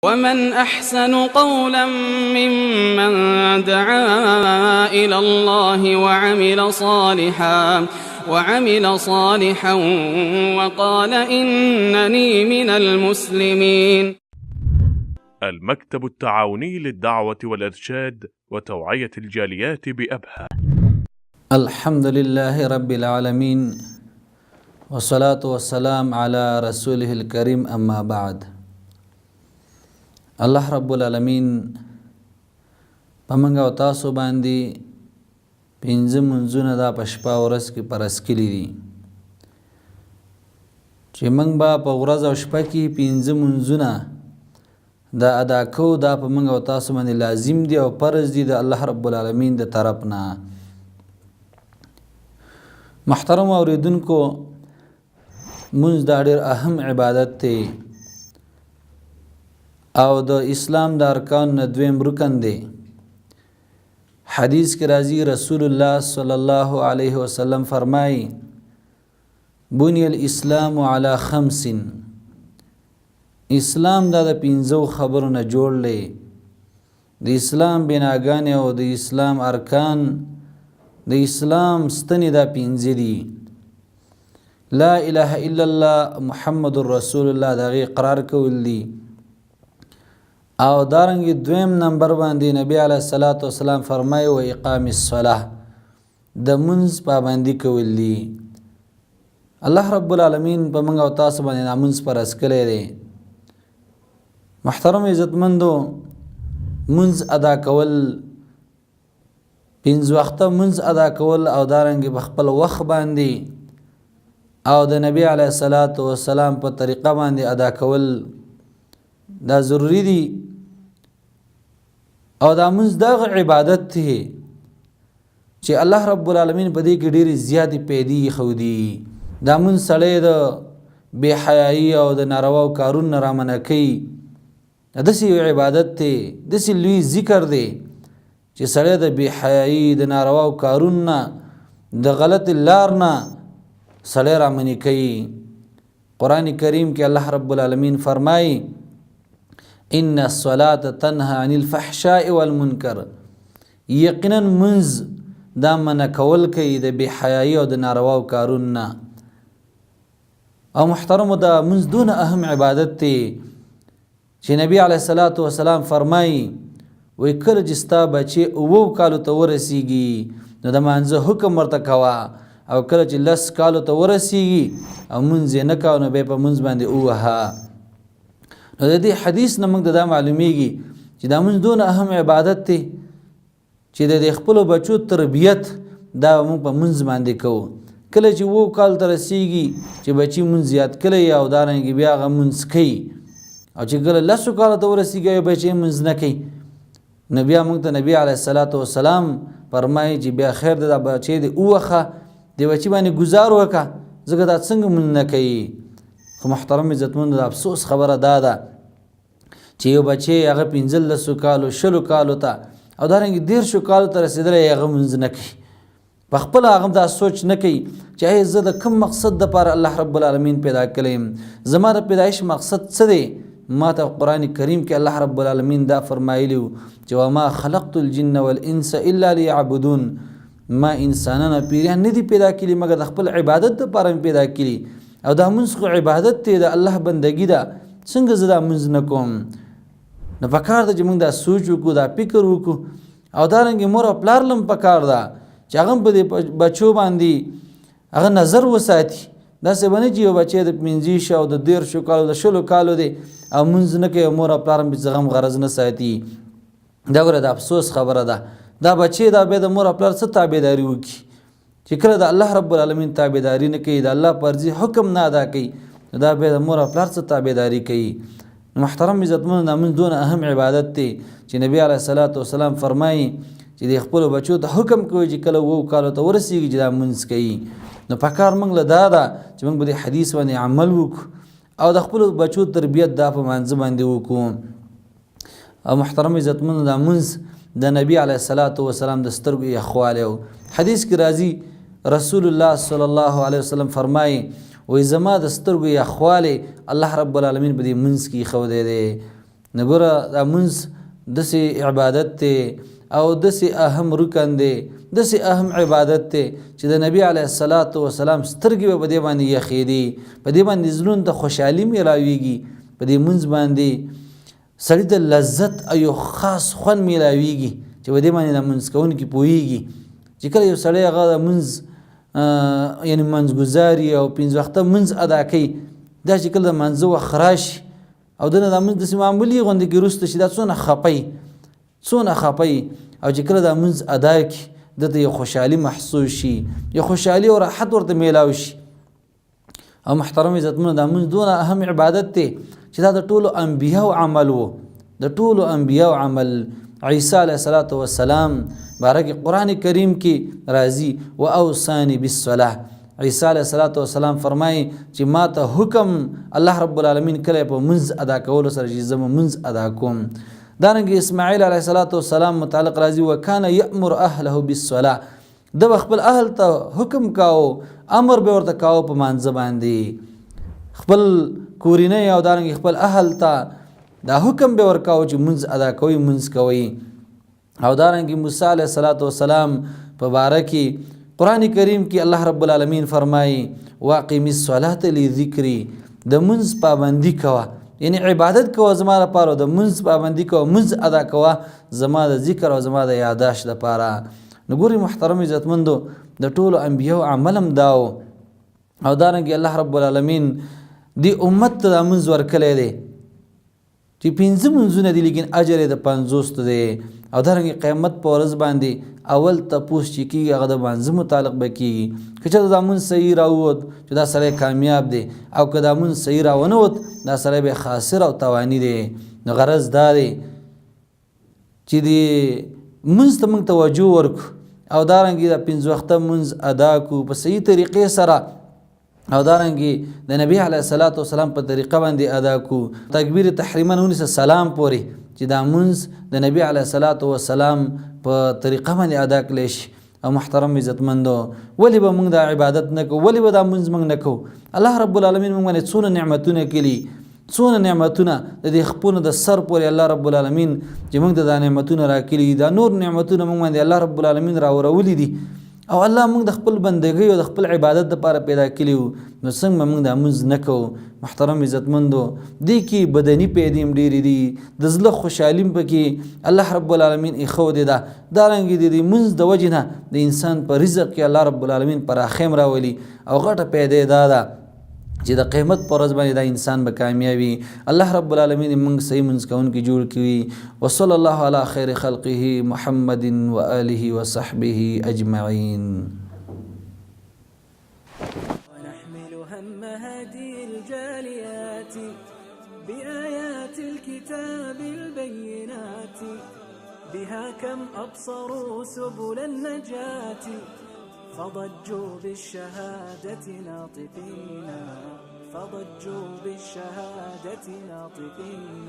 ومن أحسن قولا ممن دعا إلى الله وعمل صالحا وقال إنني من المسلمين. المكتب التعاوني للدعوة والإرشاد وتوعية الجاليات بأبها. الحمد لله رب العالمين والصلاة والسلام على رسوله الكريم أما بعد. الله رب العالمین پمنګ او تاسو باندې پنځه منځونه دا پشپا ورځ کې پرس کړي دي چې موږ به په ورځ او شپه کې پنځه منځونه دا ادا کوو. دا په موږ او تاسو باندې لازم دي او فرض دي د الله رب العالمین د طرف نه. محترم اوریدونکو، منځ دا ډېر اهم عبادت دی او د اسلام د ارکان نه دویم رکن دی. حدیث کې راځي رسول الله صلی الله علیه وسلم فرمایي بنی الاسلام علی خمس. اسلام دا د پنځو خبرو نه جوړ دی. د اسلام بناګانې او د اسلام ارکان د اسلام ستنې دا پنځه دي. لا اله الا الله محمد رسول الله دا غي اقرار کول دي او دارنګ دویم نمبر باندې نبی علیه الصلاۃ والسلام فرمایي و اقام الصلاه د منځ پابندي کول دي. الله رب العالمین په موږ او تاسو باندې نامنځ پر اسکلې دي. محترم عزتمندو، منځ ادا کول، پنځه وخته منځ ادا کول او دارنګ په خپل وخت باندې او د نبی علیه الصلاۃ والسلام په طریقه باندې ادا کول دا ضروری دي. او دا منځ دغه عبادت دی چې الله رب العالمین په دې کې ډېرې زیاتې پیدې خودي. دا منځ سړی د بې حیایي او د نارواو کارونو نه رامنع کوي. داسې یو عبادت دی، داسې لوی ذکر دی چې سړی د بې حیایي د نارواو کارونو نه د غلط لار نه سړی رامنع کوي. قرآن کریم کې الله رب العالمین فرمایي ان الصلاة تنهى عن الفحشاء والمنکر. یقینا منځ دا منع کول کوي د بې حیایي او د نارواو کارونو نه. او محترمو، دا منځ دونه اهم عبادت دی چې نبی علیه الصلاۃ والسلام فرمایي وایي کله چې ستا بچې 9 کالو ته ورسیږي نو د مانځه حکم ورته کوه، او کله چې 10 کالو ته ورسیږي او منځ یې نه کوه نو بیا په منځ باندې ووهه. نو د دې حدیث نه موږ دا معلومیږي چې دا منځ دونه اهم عبادت دی چې د خپلو بچو تربیت دا موږ په منځ باندې کوو. کله چې 9 کال ته رسیږي چې بچي منځ زیات کړي او دارنګې بیا هغه منځ کوي، او چې کله 10 کالو ته ورسیږي بچي منځ نه کوي نو بیا موږ ته نبی علیه الصلاۃ والسلام فرمایي چې بیا خیر د بچي د اوخه د بچي باندې گزار وکړه ځکه دا څنګه منځ نه کوي. خو محترم عزتمند، د افسوس خبره دا ده چې یو بچی هغه 15 کالو 20 کالو ته او دارنګ 13 کالو ته رسیدلی هغه منځ نه کوي. په خپل هغه دا سوچ نه کوي چې زه د کوم مقصد دپاره الله رب العالمین پیدا کړی، زما د پیدایش مقصد څه دی. ما ته قرآن کریم کې الله رب العالمین دا فرمایلی چې وما خلقت الجن والانس الا ليعبدون. ما انسانان پیریان نه دي پیدا کړي مګر د خپل عبادت دپاره پیدا کړي. او دا منځ خو عبادت دی، د الله بندګي ده. څنګه زه دا منځ نه کوم؟ نو پکار ده چې موږ دا سوچ وکړو، دا فکر وکړو. او دارنګې مور او پلار لم پکار ده چې هغه په دې بچو باندې هغه نظر وساتي. داسې به نه چې یو بچی د 15 او د 13 کالو د 20 کالو دی او منځ نه کوي، مور او پلار هم پرې غم غرض نه ساتي. دا ګوره د افسوس خبره ده. دا بچی دا بیا د مور او پلار څه تابعداري وکړي چې کله د الله رب العالمین تابعداري نه کوي، د الله فرضي حکم نه ادا کوي، دا بیا د مور او پلار څه تابعداري کوي. محترم عزتمنو، دا منځ دونه اهم عبادت دی چې نبی علیه الصلاۃ والسلام فرمایي چې د خپلو بچو ته حکم کوي چې کله 9 کالو ته ورسیږي چې دا منځ کوي. نو پکار موږ له دا ده چې موږ به د حدیث باندې عمل وکړو او د خپلو بچو تربیت دا په منځ باندې وکړو. او محترم عزتمنو، دا منځ د نبی علیه الصلاۃ والسلام د سترګو یخوالی او حدیث کې راځي رسول الله صلی الله علیه وسلم فرمایي وای زما د سترګو یخوالی الله رب العالمین په دې منځ کې ښودی دی. نګوره دا منځ داسې عبادت دی او داسې اهم رکن دی، داسې اهم عبادت دی چې د نبي علیه الصلاة والسلام سترګې به په دې باندې یخېدي، په دې باندې زړونو ته خوشحالي میلاویږي، په دې منځ باندې سړي ته لذت او یو خاص خوند میلاویږي چې په دې باندې د منځ کوونکي پوهیږي چې کله یو سړی هغه د منځ یعنې منځګزاري او پنځه وخته منځ ادا کوي، دا چې کله د منځه وخت راشي او دنه دا منځ داسې معمولي غوندې کې وروسته شي، دا څونه خپي او چې کله دا منځ ادا کړي دته یو خوشحالي محسوس شي، یو خوشحالي او راحت ورته میلاو شي. او محترم عزتمنو دا منځ دونه اهم عبادت دی چې دا د ټولو انبیاو عمل و، د ټولو انبیاو عمل. عیسی علیه الصلاة والسلام بارک قرآن کریم کې راځي و اوصانی بالصلاة، عیسی علیه الصلاة والسلام فرمایي چې ما ته حکم الله رب العالمین کله په منځ ادا کولو سره چې زه منځ ادا کوم. دارنګه اسماعیل علیه الصلاة والسلام متعلق راځي وکان یأمر اهله بالصلاة، د خپل اهل ته حکم کاو، امر به ورته کاو په مانځه باندې، خپل کورینه او دارنګه خپل اهل ته دا حکم به ورکاو چې منځ ادا کوي، منځ کوي. او دارنګه موسی علیه الصلاة والسلام په باره کې قرآن کریم کې الله رب العالمین فرمایي واقیم الصلاة لذکری، د منځ پابندي کوه، یعنی عبادت کوه زما لپاره، د منځ پابندي کوه، منځ ادا کوه زما د ذکر او زما د یاداشت لپاره. نو ګورئ محترم عزتمندو د ټولو انبیاو عملم داو. او دارنګه الله رب العالمین دی امت ته دا منځ ورکلی دی چې 5 منځونه دي لیکن اجر یې د 50 دی. او دارنګه قیامت په ورځ باندې اول تپوس چې کېږي هغه د مانځه متعلق به کېږي، که چېرته دا منځ صحیح راووت چې دا سړی کامیاب دی، او که دا منځ صحیح راونه وت دا سړی به خاسر او تواني دی. نو غرض دا دی چې د منځ ته موږ توجه ورکړو او دارنګه د 5 وخته منځ ادا کړو په صحیح طریقې سره، او دارنګه د نبی علیه الصلاة والسلام په طریقه باندې ادا کړو، تکبیر تحریما ونیسه سلام پورې چې دا منځ د نبی علیه الصلاة والسلام په طریقه باندې ادا کړلی شي. او محترم عزتمندو ولې به موږ دا عبادت نه کوو، ولې به دا منځ موږ نه کوو؟ الله رب العالمین موږ باندې څونه نعمتونه کړي، څونه نعمتونه د دې خپونه د سر پورې الله رب العالمین چې موږ ته دا نعمتونه راکړي، دا نور نعمتونه موږ باندې الله رب العالمین راورولی دي، او الله موږ د خپل بندګۍ او د خپل عبادت لپاره پیدا کړي وو، نو څنګه موږ دا منځ نه کوو؟ محترم عزتمندو دې کې بدني پیدې هم ډېرې دي، د زړه خوشحالي هم پکې الله رب العالمین ایښودې ده. دارنګې د دې منځ د وجې نه د انسان په رزق کې الله رب العالمین پراخۍ هم راولي، او غټه پیدې دا ده چې د قیامت پر ورځ باندې دا انسان به کامیابي. الله رب العالمین موږ صحیح منځ کوونکي جوړ کړي. وصلی الله علی خیر خلقه محمد و آله و صحبه اجمعین. ونحمل هم هذه الجاليات بآيات الكتاب البينات بها كم أبصروا سبل النجاة فضجوا بالشهادة ناطقين، فضجوا بالشهادة ناطقين.